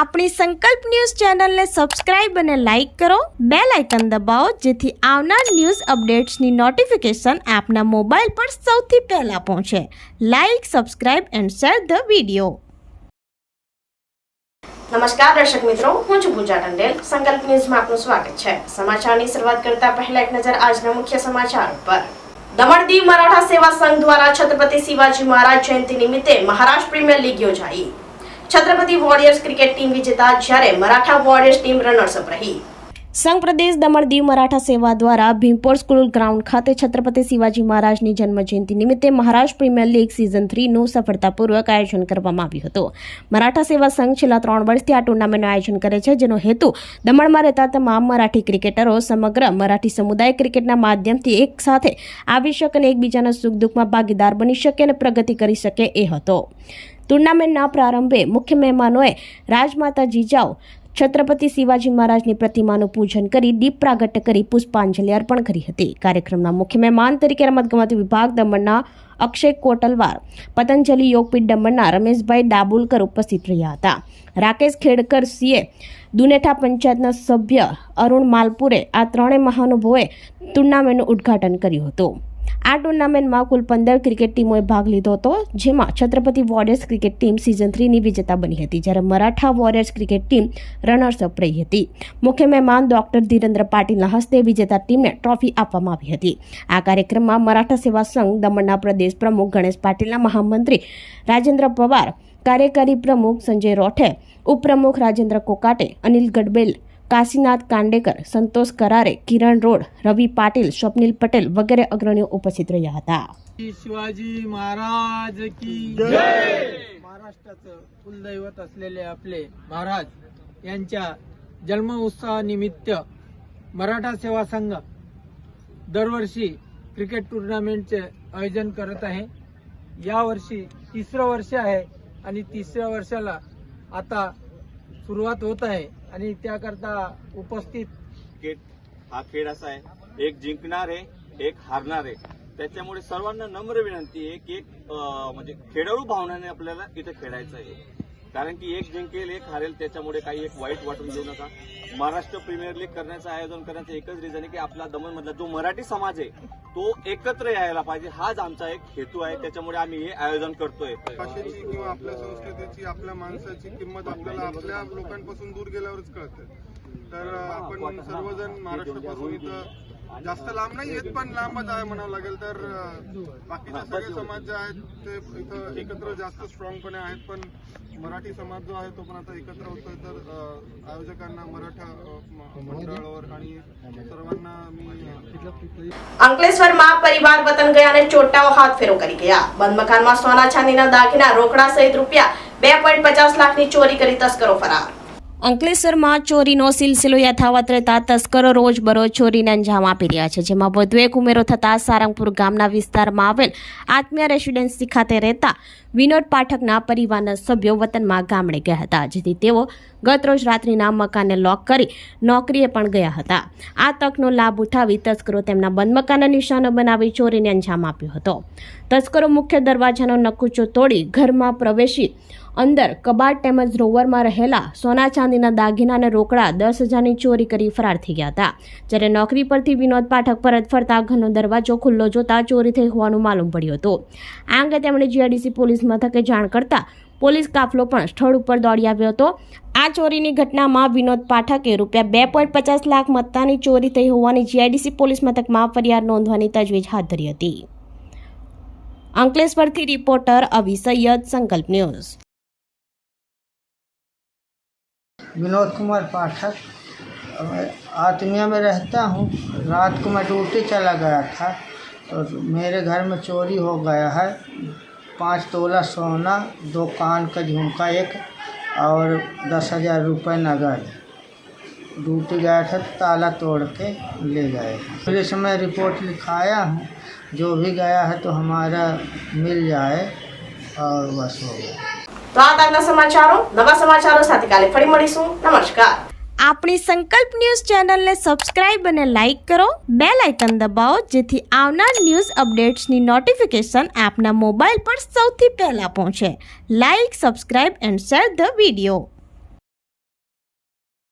આપણી સંકલ્પ ન્યૂઝ ચેનલને સબસ્ક્રાઇબ અને લાઇક કરો, બેલ આઇકન દબાવો જેથી આવનાર ન્યૂઝ અપડેટ્સની નોટિફિકેશન આપના મોબાઈલ પર સૌથી પહેલા પહોંચે. Like, subscribe and share the video. નમસ્કાર દર્શક મિત્રો, હું છું પૂજા ટંડેલ. સંકલ્પ ન્યૂઝમાં આપનું સ્વાગત છે. સમાચારની શરૂઆત કરતા પહેલા એક નજર આજના મુખ્ય સમાચાર પર. દમણ દીવ મરાઠા સેવા સંઘ દ્વારા છત્રપતિ શિવાજી મહારાજ જયંતિ નિમિત્તે મહારાષ્ટ્ર પ્રીમિયર લીગ યોજાઈ. છત્રપતિ વોરિયર્સ ક્રિકેટ ટીમ વિજેતા જ્યારે Maratha warriors team runners up રહી. સંઘ પ્રદેશ દમણ દીવ મરાઠા સેવા દ્વારા ભીમપોર સ્કૂલ ગ્રાઉન્ડ ખાતે છત્રપતિ શિવાજી મહારાજની જન્મજયંતિ નિમિત્તે મહારાષ્ટ્ર પ્રીમિયર લીગ સિઝન 3નું સફળતાપૂર્વક આયોજન કરવામાં આવ્યું હતું. મરાઠા સેવા સંઘ છેલ્લા 3 વર્ષથી આ ટુર્નામેન્ટનું આયોજન કરે છે, જેનો હેતુ દમણમાં રહેતા તમામ મરાઠી ક્રિકેટરો સમગ્ર મરાઠી સમુદાય ક્રિકેટના માધ્યમથી એક સાથે આવી શકે અને એકબીજાના સુખ દુઃખમાં ભાગીદાર બની શકે અને પ્રગતિ કરી શકે એ હતો. ટુર્નામેન્ટના પ્રારંભે મુખ્ય મહેમાનોએ રાજમાતા જીજાઓ છત્રપતિ શિવાજી મહારાજની પ્રતિમાનું પૂજન કરી દીપ પ્રાગટ્ય કરી પુષ્પાંજલિ અર્પણ કરી હતી. કાર્યક્રમના મુખ્ય મહેમાન તરીકે રમતગમત વિભાગ દમણના અક્ષય કોટલવાર, પતંજલિ યોગપીઠ દમણના રમેશભાઈ ડાબુલકર ઉપસ્થિત રહ્યા હતા. રાકેશ ખેડકર સીએ, દુનેઠા પંચાયતના સભ્ય અરુણ માલપુરે આ ત્રણેય મહાનુભાવોએ ટુર્નામેન્ટનું ઉદ્ઘાટન કર્યું હતું. આ ટુર્નામેન્ટમાં કુલ 15 ક્રિકેટ ટીમોએ ભાગ લીધો હતો, જેમાં Chhatrapati warriors cricket team season 3ની વિજેતા બની હતી, જ્યારે Maratha warriors cricket team runners up રહી હતી. મુખ્ય મહેમાન ડોક્ટર ધીરેન્દ્ર પાટીલના હસ્તે વિજેતા ટીમને ટ્રોફી આપવામાં આવી હતી. આ કાર્યક્રમમાં મરાઠા સેવા સંઘ દમણના પ્રદેશ પ્રમુખ ગણેશ પાટીલના, મહામંત્રી રાજેન્દ્ર પવાર, કાર્યકારી પ્રમુખ સંજય રોઠે, ઉપપ્રમુખ રાજેન્દ્ર કોકાટે, અનિલ ગડબેલ, કાશીનાથ કાંડેકર, संतोष करारे, किरण रोड, रवि पाटिल, स्वप्निल पटेल वगैरे अग्रणीઓ ઉપસ્થિत રહ્યા હતા. शिवाजी महाराज की जय. महाराष्ट्राचं कुलदैवत असलेले आपले महाराज यांच्या जन्म उत्सवानिमित्त मराठा सेवा संघ दरवर्षी क्रिकेट टूर्नामेंटचे आयोजन करत आहे. या वर्षी 3रं वर्ष आहे आणि 3ऱ्या वर्षाला आता सुरुवात होत आहे आणि त्याकरता उपस्थित हा खेळ असा आहे, एक जिंकणार आहे, एक हारणार आहे. त्याच्यामुळे सर्वांना नम्र विनंती आहे की म्हणजे खेळाडू भावनाने आपल्याला इथे खेळायचं आहे, कारण की एक जिंकेल एक हारेल, त्याच्यामुळे काही एक वाईट वाटून देऊ नका. महाराष्ट्र प्रीमियर लीग करण्याचं आयोजन करण्याचं एकच रिझन आहे की आपला दमण मधला जो मराठी समाज आहे तो एकत्र यायला पाहिजे, हाच आमचा एक हेतू आहे. त्याच्यामुळे आम्ही हे आयोजन करतोय. भाषेची किंवा आपल्या संस्कृतीची, आपल्या माणसाची किंमत आपल्याला आपल्या लोकांपासून दूर गेल्यावरच कळते. तर आपण सर्वजण महाराष्ट्रापासून इथं जास्त लांब नाही येत, पण लांबच आहे म्हणावं लागेल. तर बाकीचे सगळे समाज जे आहेत ते इथं एकत्र जास्त स्ट्रॉंगपणे आहेत, पण मराठी समाज जो आहे तो पण आता एकत्र होतोय. तर आयोजकांना, मराठा मंडळावर आणि सर्वांना मी. અંકલેશ્વરમાં પરિવાર વતન ગયા અને ચોટાઓ હાથ ફેરો કરી ગયા. બંધ મકાનમાં સોના ચાંદીના દાગીના, રોકડા સહિત રૂપિયા 2.50 લાખની ચોરી કરી તસ્કરો ફરાર. અંકલેશ્વરમાં ચોરીનો સિલસિલો યથાવત રહેતા તસ્કરો રોજબરોજ ચોરીને અંજામ આપી રહ્યા છે, જેમાં વધુ એક ઉમેરો થતા સારંગપુર ગામના વિસ્તારમાં આવેલ આત્મીય રેસિડેન્સી ખાતે રહેતા વિનોદ પાઠકના પરિવારના સભ્યો વતનમાં ગામડે ગયા હતા, જેથી તેઓ ગતરોજ રાત્રિના મકાનને લોક કરી નોકરીએ પણ ગયા હતા. આ તકનો લાભ ઉઠાવી તસ્કરો તેમના બંધ મકાનના નિશાનો બનાવી ચોરીને અંજામ આપ્યો હતો. તસ્કરો મુખ્ય દરવાજાનો નકુચો તોડી ઘરમાં પ્રવેશી અંદર કબાટ તેમજ ડ્રોવરમાં રહેલા સોના ચાંદીના દાગીના અને રોકડા 10,000ની ચોરી કરી ફરાર થઈ ગયા હતા. જ્યારે નોકરી પરથી વિનોદ પાઠક પરત ફરતા ઘરનો દરવાજો ખુલ્લો જોતા ચોરી થઈ હોવાનું માલુમ પડ્યું હતું. આ અંગે તેમણે જીઆઈડીસી પોલીસ મથકે જાણ કરતા પોલીસ કાફલો પણ સ્થળ ઉપર દોડી આવ્યો હતો. આ ચોરીની ઘટનામાં વિનોદ પાઠકે રૂપિયા 2.50 લાખ મત્તાની ચોરી થઈ હોવાની જીઆઈડીસી પોલીસ મથકમાં ફરિયાદ નોંધવાની તજવીજ હાથ ધરી હતી. અંકલેશ્વરથી રિપોર્ટર અવી સૈયદ, संकल्प न्यूज. विनोद कुमार पाठक, आत्मीय में रहता हूँ. रात को मैं ड्यूटी चला गया था तो मेरे घर में चोरी हो गया है. 5 तोला सोना, 2 कान का झुमका एक और 10,000 रुपये नगद. ड्यूटी गया था, ताला तोड़ के ले गए. पुलिस में रिपोर्ट लिखाया हूँ, जो भी गया है तो हमारा मिल जाए और बस हो गया. તો આ તાજના સમાચારો. નવા સમાચારો સાથે કાલે ફરી મળીશું. નમસ્કાર. આપણી સંકલ્પ ન્યૂઝ ચેનલને સબસ્ક્રાઇબ અને લાઇક કરો, બેલ આઇકન દબાવો જેથી આવનાર ન્યૂઝ અપડેટ્સની નોટિફિકેશન આપના મોબાઈલ પર સૌથી પહેલા પહોંચે. Like, subscribe and share the video.